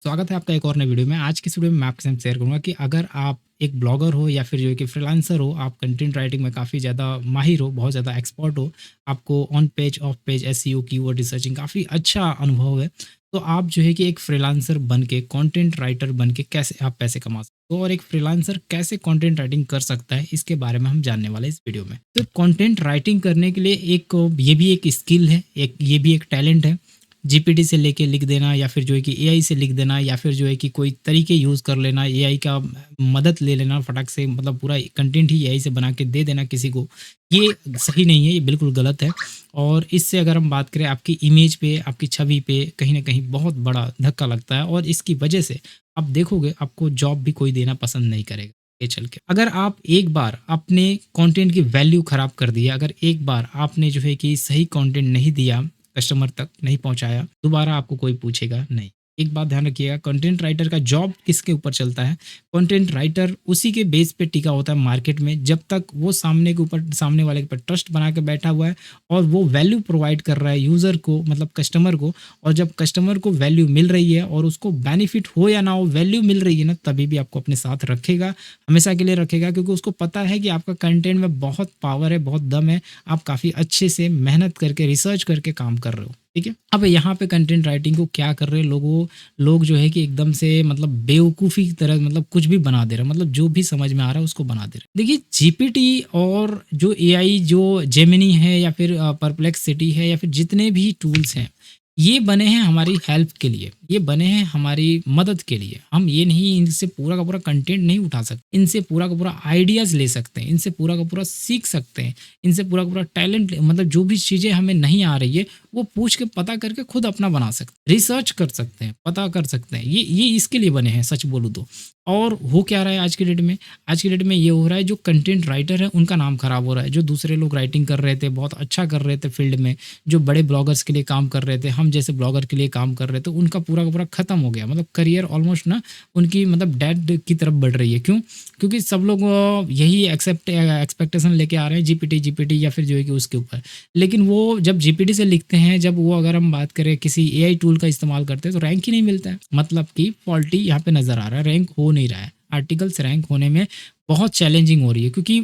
स्वागत है आपका एक और नई वीडियो में। आज की इस वीडियो में मैं आपके साथ शेयर करूँगा कि अगर आप एक ब्लॉगर हो या फिर जो है कि फ्रीलांसर हो, आप कंटेंट राइटिंग में काफ़ी ज़्यादा माहिर हो, बहुत ज़्यादा एक्सपर्ट हो, आपको on page, of page SEO, keyword researching काफ़ी अच्छा अनुभव है, तो आप जो है कि एक फ्रीलांसर बन के, कंटेंट राइटर बन के कैसे आप पैसे कमा सकते हो और एक फ्रीलांसर कैसे कंटेंट राइटिंग कर सकता है, इसके बारे में हम जानने वाले हैं इस वीडियो में। तो कंटेंट राइटिंग करने के लिए ये भी एक स्किल है, ये भी एक टैलेंट है। जीपीटी से लेके लिख देना या फिर जो है कि एआई से लिख देना या फिर जो है कि कोई तरीके यूज़ कर लेना, एआई का मदद ले लेना फटाक से, मतलब पूरा कंटेंट ही एआई से बना के दे देना किसी को, ये सही नहीं है, ये बिल्कुल गलत है। और इससे अगर हम बात करें आपकी इमेज पे, आपकी छवि पे कहीं न कहीं बहुत बड़ा धक्का लगता है और इसकी वजह से आप देखोगे आपको जॉब भी कोई देना पसंद नहीं करेगा आगे चल के। अगर आप एक बार अपने कंटेंट की वैल्यू खराब कर दिया, अगर एक बार आपने जो है कि सही कंटेंट नहीं दिया, कस्टमर तक नहीं पहुँचाया, दोबारा आपको कोई पूछेगा नहीं। एक बात ध्यान रखिएगा, कंटेंट राइटर का जॉब किसके ऊपर चलता है? कंटेंट राइटर उसी के बेस पे टिका होता है मार्केट में, जब तक वो सामने वाले के ऊपर ट्रस्ट बना के बैठा हुआ है और वो वैल्यू प्रोवाइड कर रहा है यूज़र को, मतलब कस्टमर को। और जब कस्टमर को वैल्यू मिल रही है और उसको बेनिफिट हो या ना हो, वैल्यू मिल रही है ना, तभी भी आपको अपने साथ रखेगा, हमेशा के लिए रखेगा, क्योंकि उसको पता है कि आपका कंटेंट में बहुत पावर है, बहुत दम है, आप काफ़ी अच्छे से मेहनत करके, रिसर्च करके काम कर रहे हो। ठीक है? अब यहाँ पे कंटेंट राइटिंग को क्या कर रहे हैं लोग जो है कि एकदम से, मतलब बेवकूफ़ी की तरह, मतलब कुछ भी बना दे रहे हैं, मतलब जो भी समझ में आ रहा है उसको बना दे रहे हैं। देखिए, जीपीटी और जो एआई, जो जेमिनी है या फिर परप्लेक्सिटी है या फिर जितने भी टूल्स हैं, ये बने हैं हमारी हेल्प के लिए, ये बने हैं हमारी मदद के लिए। हम ये नहीं, इनसे पूरा का पूरा कंटेंट नहीं उठा सकते, इनसे पूरा का पूरा आइडियाज़ ले सकते हैं, इनसे पूरा का पूरा सीख सकते हैं, इनसे पूरा का पूरा टैलेंट, मतलब जो भी चीज़ें हमें नहीं आ रही है, वो पूछ के पता करके खुद अपना बना सकते हैं, रिसर्च कर सकते हैं, पता कर सकते हैं। ये इसके लिए बने हैं, सच बोलूँ तो। और हो क्या रहा है आज की डेट में? आज की डेट में ये हो रहा है, जो कंटेंट राइटर है उनका नाम खराब हो रहा है। जो दूसरे लोग राइटिंग कर रहे थे, बहुत अच्छा कर रहे थे फील्ड में, जो बड़े ब्लॉगर्स के लिए काम कर रहे थे, हम जैसे ब्लॉगर के लिए काम कर रहे थे, उनका पूरा का पूरा खत्म हो गया। मतलब करियर ऑलमोस्ट ना, उनकी मतलब डेड की तरफ बढ़ रही है। क्यों? क्योंकि सब लोग यही एक्सपेक्टेशन लेके आ रहे हैं, जीपीटी या फिर जो है कि उसके ऊपर। लेकिन वो जब जीपीटी से लिखते हैं, जब वो, अगर हम बात करें किसी एआई टूल का इस्तेमाल करते हैं, तो रैंक ही नहीं मिलता है। मतलब कि फॉल्टी यहाँ पे नज़र आ रहा है, रैंक हो नहीं रहा है। आर्टिकल्स रैंक होने में बहुत चैलेंजिंग हो रही है, क्योंकि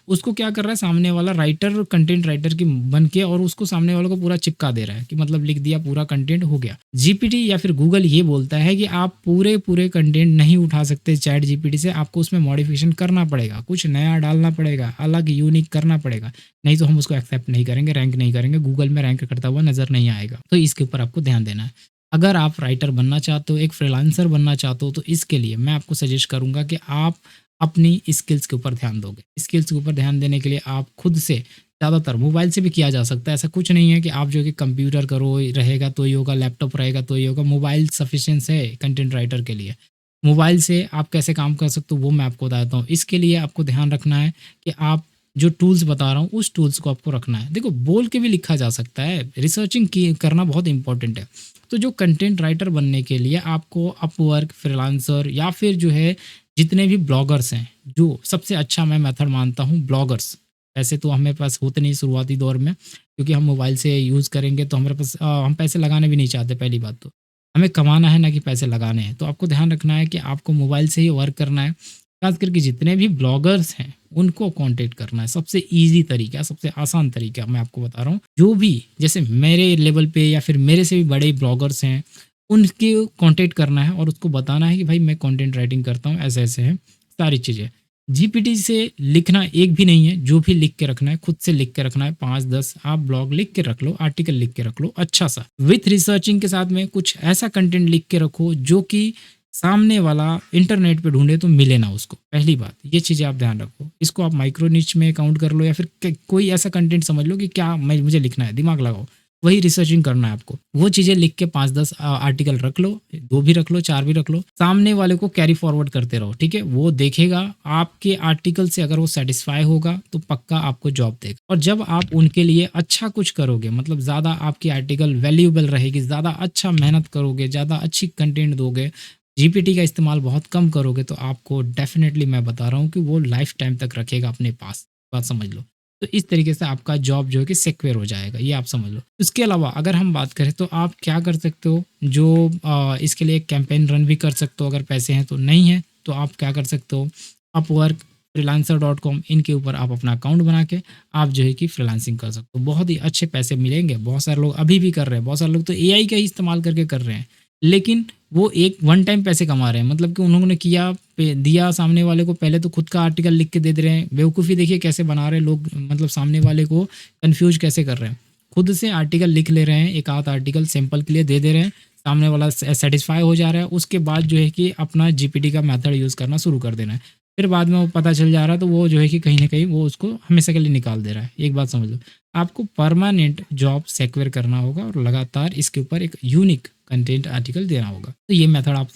उसको क्या कर रहा है सामने वाला राइटर, कंटेंट राइटर की बन के, और उसको सामने वालों को पूरा चिपका दे रहा है कि मतलब लिख दिया, पूरा कंटेंट हो गया। जीपीटी या फिर गूगल ये बोलता है कि आप पूरे कंटेंट नहीं उठा सकते चैट जीपीटी से, आपको उसमें मॉडिफिकेशन करना पड़ेगा, कुछ नया डालना पड़ेगा, अलग यूनिक करना पड़ेगा, नहीं तो हम उसको एक्सेप्ट नहीं करेंगे, रैंक नहीं करेंगे, गूगल में रैंक करता हुआ नजर नहीं आएगा। तो इसके ऊपर आपको ध्यान देना है। अगर आप राइटर बनना चाहते हो, एक फ्रीलांसर बनना चाहते हो, तो इसके लिए मैं आपको सजेस्ट करूंगा कि आप अपनी स्किल्स के ऊपर ध्यान दोगे। स्किल्स के ऊपर ध्यान देने के लिए आप खुद से, ज़्यादातर मोबाइल से भी किया जा सकता है। ऐसा कुछ नहीं है कि आप जो है कि कंप्यूटर करो रहेगा तो ही होगा, लैपटॉप रहेगा तो ही होगा। मोबाइल सफिशिएंस है कंटेंट राइटर के लिए। मोबाइल से आप कैसे काम कर सकते हो वो मैं आपको बताता हूँ। इसके लिए आपको ध्यान रखना है कि आप जो टूल्स बता रहा हूँ उस टूल्स को आपको रखना है। देखो, बोल के भी लिखा जा सकता है, रिसर्चिंग की करना बहुत इंपॉर्टेंट है। तो जो कंटेंट राइटर बनने के लिए आपको अपवर्क, फ्रीलांसर या फिर जो है जितने भी ब्लॉगर्स हैं, जो सबसे अच्छा मैं मेथड मानता हूँ ब्लॉगर्स। पैसे तो हमें पास होते नहीं शुरुआती दौर में, क्योंकि हम मोबाइल से यूज़ करेंगे तो हमारे पास हम पैसे लगाने भी नहीं चाहते। पहली बात तो हमें कमाना है, ना कि पैसे लगाने हैं। तो आपको ध्यान रखना है कि आपको मोबाइल से ही वर्क करना है। खास करके जितने भी ब्लॉगर्स हैं उनको कांटेक्ट करना है। सबसे ईज़ी तरीका, सबसे आसान तरीका मैं आपको बता रहा हूँ। जो भी जैसे मेरे लेवल पे या फिर मेरे से भी बड़े ब्लॉगर्स हैं, उनके कांटेक्ट करना है और उसको बताना है कि भाई मैं कंटेंट राइटिंग करता हूँ, ऐसे-ऐसे है सारी चीज़ें। जीपीटी से लिखना एक भी नहीं है, जो भी लिख के रखना है खुद से लिख के रखना है। 5-10 आप ब्लॉग लिख के रख लो, आर्टिकल लिख के रख लो अच्छा-सा। विथ रिसर्चिंग के साथ में कुछ ऐसा कंटेंट लिख के रखो जो कि सामने वाला इंटरनेट पे ढूँढे तो मिले ना उसको। पहली बात, ये चीज़ें आप ध्यान रखो। इसको आप माइक्रो निच में काउंट कर लो या फिर कोई ऐसा कंटेंट समझ लो कि क्या मुझे लिखना है, दिमाग लगाओ। वही रिसर्चिंग करना है आपको। वो चीज़ें लिख के 5-10 आर्टिकल रख लो, 2 भी रख लो, 4 भी रख लो। सामने वाले को कैरी फॉरवर्ड करते रहो, ठीक है? वो देखेगा आपके आर्टिकल से, अगर वो सैटिस्फाई होगा तो पक्का आपको जॉब देगा। और जब आप उनके लिए अच्छा कुछ करोगे, मतलब ज़्यादा आपकी आर्टिकल वैल्यूएबल रहेगी, ज़्यादा अच्छा मेहनत करोगे, ज़्यादा अच्छी कंटेंट दोगे, जीपीटी का इस्तेमाल बहुत कम करोगे, तो आपको डेफ़िनेटली मैं बता रहा हूँ कि वो लाइफ़ टाइम तक रखेगा अपने पास। बात समझ लो। तो इस तरीके से आपका जॉब जो है कि सिक्योर हो जाएगा, ये आप समझ लो। इसके अलावा अगर हम बात करें तो आप क्या कर सकते हो, जो इसके लिए एक कैंपेन रन भी कर सकते हो अगर पैसे हैं तो, नहीं है तो आप क्या कर सकते हो, अपवर्क, फ्रीलांसर.com इनके ऊपर आप अपना अकाउंट बना के आप जो है कि फ्रीलांसिंग कर सकते हो। बहुत ही अच्छे पैसे मिलेंगे, बहुत सारे लोग अभी भी कर रहे हैं, बहुत सारे लोग तो एआई का ही इस्तेमाल करके कर रहे हैं। लेकिन वो एक वन टाइम पैसे कमा रहे हैं, मतलब कि उन्होंने किया दिया सामने वाले को, पहले तो खुद का आर्टिकल लिख के दे दे रहे हैं। बेवकूफ़ी देखिए कैसे बना रहे हैं लोग, मतलब सामने वाले को कंफ्यूज कैसे कर रहे हैं। खुद से आर्टिकल लिख ले रहे हैं, एक आध आर्टिकल सैंपल के लिए दे दे रहे हैं, सामने वाला सेटिस्फाई हो जा रहा है, उसके बाद जो है कि अपना जीपीटी का मेथड यूज़ करना शुरू कर देना है। फिर बाद में वो पता चल जा रहा है तो वो जो है कि कहीं न कहीं वो उसको हमेशा के लिए निकाल दे रहा है। एक बात समझ लो, आपको परमानेंट जॉब सिक्योर करना होगा और लगातार इसके ऊपर एक यूनिक कंटेंट आर्टिकल देना होगा। तो ये मेथड आप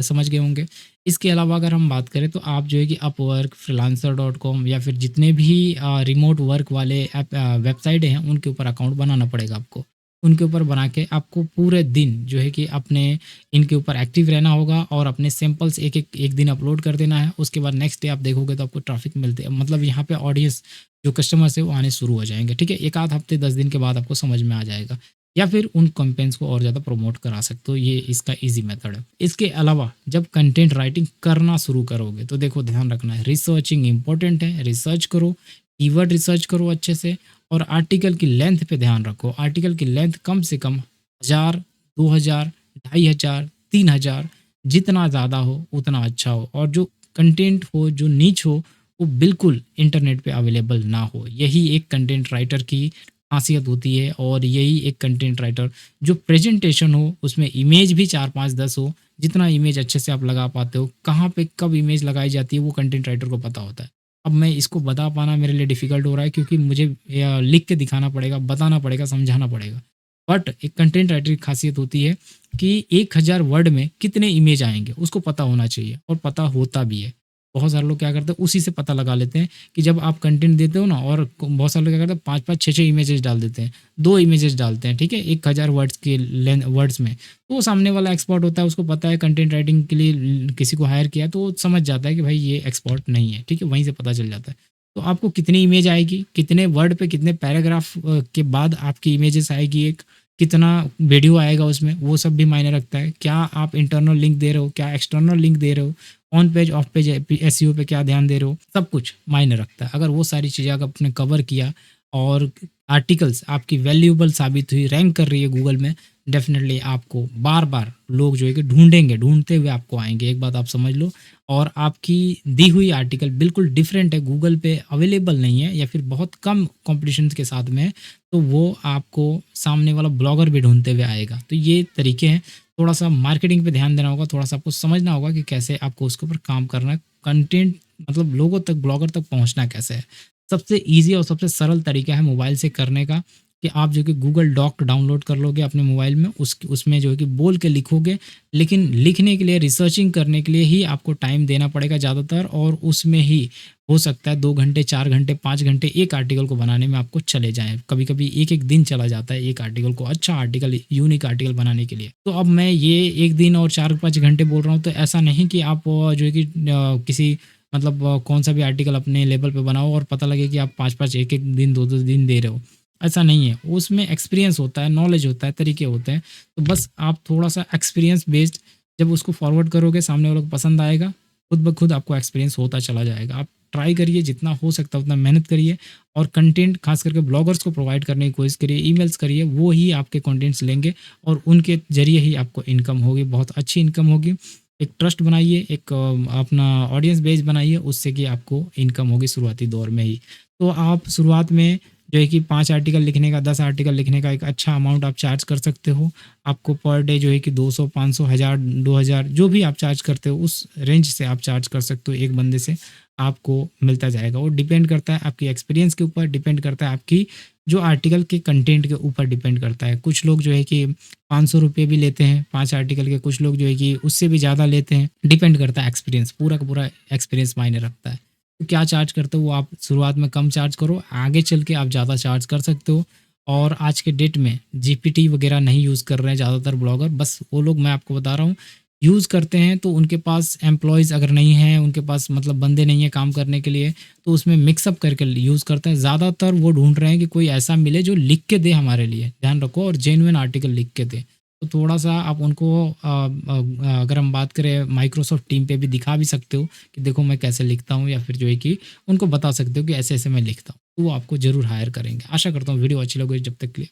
समझ गए होंगे। इसके अलावा अगर हम बात करें तो आप जो है कि अपवर्क, फ्रीलांसर.com या फिर जितने भी रिमोट वर्क वाले ऐप वेबसाइट हैं उनके ऊपर अकाउंट बनाना पड़ेगा आपको। उनके ऊपर बना के आपको पूरे दिन जो है कि अपने इनके ऊपर एक्टिव रहना होगा और अपने सैंपल्स एक दिन अपलोड कर देना है। उसके बाद नेक्स्ट डे आप देखोगे तो आपको ट्रैफिक मिलते हैं, मतलब यहाँ पे ऑडियंस जो कस्टमर्स है वो आने शुरू हो जाएँगे, ठीक है? 1 आध हफ्ते 10 दिन के बाद आपको समझ में आ जाएगा। या फिर उन कैंपेन्स को और ज़्यादा प्रमोट करा सकते हो, ये इसका ईज़ी मेथड है। इसके अलावा जब कंटेंट राइटिंग करना शुरू करोगे तो देखो ध्यान रखना है, रिसर्चिंग इम्पोर्टेंट है, रिसर्च करो, कीवर्ड रिसर्च करो अच्छे से और आर्टिकल की लेंथ पे ध्यान रखो। आर्टिकल की लेंथ कम से कम 1000, 2000, 2500, 3000 जितना ज़्यादा हो उतना अच्छा हो, और जो कंटेंट हो, जो नीच हो, वो बिल्कुल इंटरनेट पे अवेलेबल ना हो। यही एक कंटेंट राइटर की ख़ासियत होती है और यही एक कंटेंट राइटर, जो प्रेजेंटेशन हो उसमें इमेज भी 4, 5, 10 हो, जितना इमेज अच्छे से आप लगा पाते हो, कहाँ पे कब इमेज लगाई जाती है वो कंटेंट राइटर को पता होता है। अब मैं इसको बता पाना मेरे लिए डिफ़िकल्ट हो रहा है क्योंकि मुझे लिख के दिखाना पड़ेगा, बताना पड़ेगा, समझाना पड़ेगा। बट एक कंटेंट राइटर की ख़ासियत होती है कि 1000 वर्ड में कितने इमेज आएँगे उसको पता होना चाहिए और पता होता भी है। बहुत सारे लोग क्या करते हैं उसी से पता लगा लेते हैं कि जब आप कंटेंट देते हो ना, और बहुत सारे लोग क्या करते हैं 5-5, 6-6 इमेजेस डाल देते हैं, 2 इमेजेस डालते हैं, ठीक है? 1000 वर्ड्स के वर्ड्स में। तो वो सामने वाला एक्सपर्ट होता है, उसको पता है कंटेंट राइटिंग के लिए किसी को हायर किया, तो वो समझ जाता है कि भाई ये एक्सपर्ट नहीं है, ठीक है? वहीं से पता चल जाता है। तो आपको कितनी इमेज आएगी, कितने वर्ड पे कितने पैराग्राफ के बाद आपकी इमेजेस आएगी, एक कितना वीडियो आएगा उसमें, वो सब भी मायने रखता है। क्या आप इंटरनल लिंक दे रहे हो, क्या एक्सटर्नल लिंक दे रहे हो, on page of page SEO पे क्या ध्यान दे रहे हो, सब कुछ मायने रखता है। अगर वो सारी चीज़ें अगर आपने कवर किया और आर्टिकल्स आपकी वैल्यूएबल साबित हुई, रैंक कर रही है गूगल में, डेफिनेटली आपको बार बार लोग जो है कि ढूंढेंगे, ढूंढते हुए आपको आएंगे। एक बात आप समझ लो, और आपकी दी हुई आर्टिकल बिल्कुल डिफरेंट है, गूगल पे अवेलेबल नहीं है या फिर बहुत कम कॉम्पिटिशन के साथ में है, तो वो आपको सामने वाला ब्लॉगर भी ढूंढते हुए आएगा। तो ये तरीके हैं। थोड़ा सा मार्केटिंग पे ध्यान देना होगा, थोड़ा सा आपको समझना होगा कि कैसे आपको उसके ऊपर काम करना है। कंटेंट मतलब लोगों तक, ब्लॉगर तक पहुंचना कैसे है। सबसे ईज़ी और सबसे सरल तरीका है मोबाइल से करने का, कि आप जो कि गूगल डॉक डाउनलोड कर लोगे अपने मोबाइल में, उसमें जो है कि बोल के लिखोगे, लेकिन लिखने के लिए, रिसर्चिंग करने के लिए ही आपको टाइम देना पड़ेगा ज़्यादातर, और उसमें ही हो सकता है 2 घंटे, 4 घंटे, 5 घंटे एक आर्टिकल को बनाने में आपको चले जाएँ। कभी-कभी 1-1 दिन चला जाता है एक आर्टिकल को, अच्छा आर्टिकल, यूनिक आर्टिकल बनाने के लिए। तो अब मैं ये 1 दिन और 4-5 घंटे बोल रहा हूँ, तो ऐसा नहीं कि आप जो है कि किसी मतलब कौन-सा भी आर्टिकल अपने लेवल पे बनाओ और पता लगे कि आप 5-5, 1-1 दिन, 2-2 दिन दे रहे हो। ऐसा नहीं है। उसमें एक्सपीरियंस होता है, नॉलेज होता है, तरीके होते हैं। तो बस आप थोड़ा-सा एक्सपीरियंस बेस्ड जब उसको फॉरवर्ड करोगे, सामने वालों को पसंद आएगा, खुद ब खुद आपको एक्सपीरियंस होता चला जाएगा। आप ट्राई करिए, जितना हो सकता है उतना मेहनत करिए और कंटेंट खास करके ब्लॉगर्स को प्रोवाइड करने की कोशिश करिए, ईमेल्स करिए, वो ही आपके कंटेंट्स लेंगे और उनके ज़रिए ही आपको इनकम होगी, बहुत अच्छी इनकम होगी। एक ट्रस्ट बनाइए, एक अपना ऑडियंस बेस बनाइए, उससे कि आपको इनकम होगी शुरुआती दौर में ही। तो आप शुरुआत में जो है कि 5 आर्टिकल लिखने का, 10 आर्टिकल लिखने का एक अच्छा अमाउंट आप चार्ज कर सकते हो। आपको पर डे जो है कि 200, 500, 1000, 2000 जो भी आप चार्ज करते हो, उस रेंज से आप चार्ज कर सकते हो एक बंदे से, आपको मिलता जाएगा। वो डिपेंड करता है आपकी एक्सपीरियंस के ऊपर, डिपेंड करता है आपकी जो आर्टिकल के कंटेंट के ऊपर डिपेंड करता है। कुछ लोग जो है कि ₹500 भी लेते हैं 5 आर्टिकल के, कुछ लोग जो है कि उससे भी ज़्यादा लेते हैं। डिपेंड करता है एक्सपीरियंस, पूरा का पूरा एक्सपीरियंस मायने रखता है। तो क्या चार्ज करते हो वो आप शुरुआत में कम चार्ज करो, आगे चल के आप ज़्यादा चार्ज कर सकते हो। और आज के डेट में जीपीटी वगैरह नहीं यूज़ कर रहे हैं ज़्यादातर ब्लॉगर, बस वो लोग, मैं आपको बता रहा हूँ यूज़ करते हैं, तो उनके पास एम्प्लॉइज़ अगर नहीं हैं, उनके पास मतलब बंदे नहीं हैं काम करने के लिए, तो उसमें मिक्सअप करके यूज़ करते हैं। ज़्यादातर वो ढूँढ रहे हैं कि कोई ऐसा मिले जो लिख के दे हमारे लिए, ध्यान रखो, और जेन्युइन आर्टिकल लिख के दे। तो थोड़ा-सा आप उनको अगर हम बात करें माइक्रोसॉफ्ट टीम पे भी दिखा भी सकते हो कि देखो मैं कैसे लिखता हूँ, या फिर जो है कि उनको बता सकते हो कि ऐसे-ऐसे मैं लिखता हूँ। तो वो आपको ज़रूर हायर करेंगे। आशा करता हूँ वीडियो अच्छी लगी हो जब तक के लिए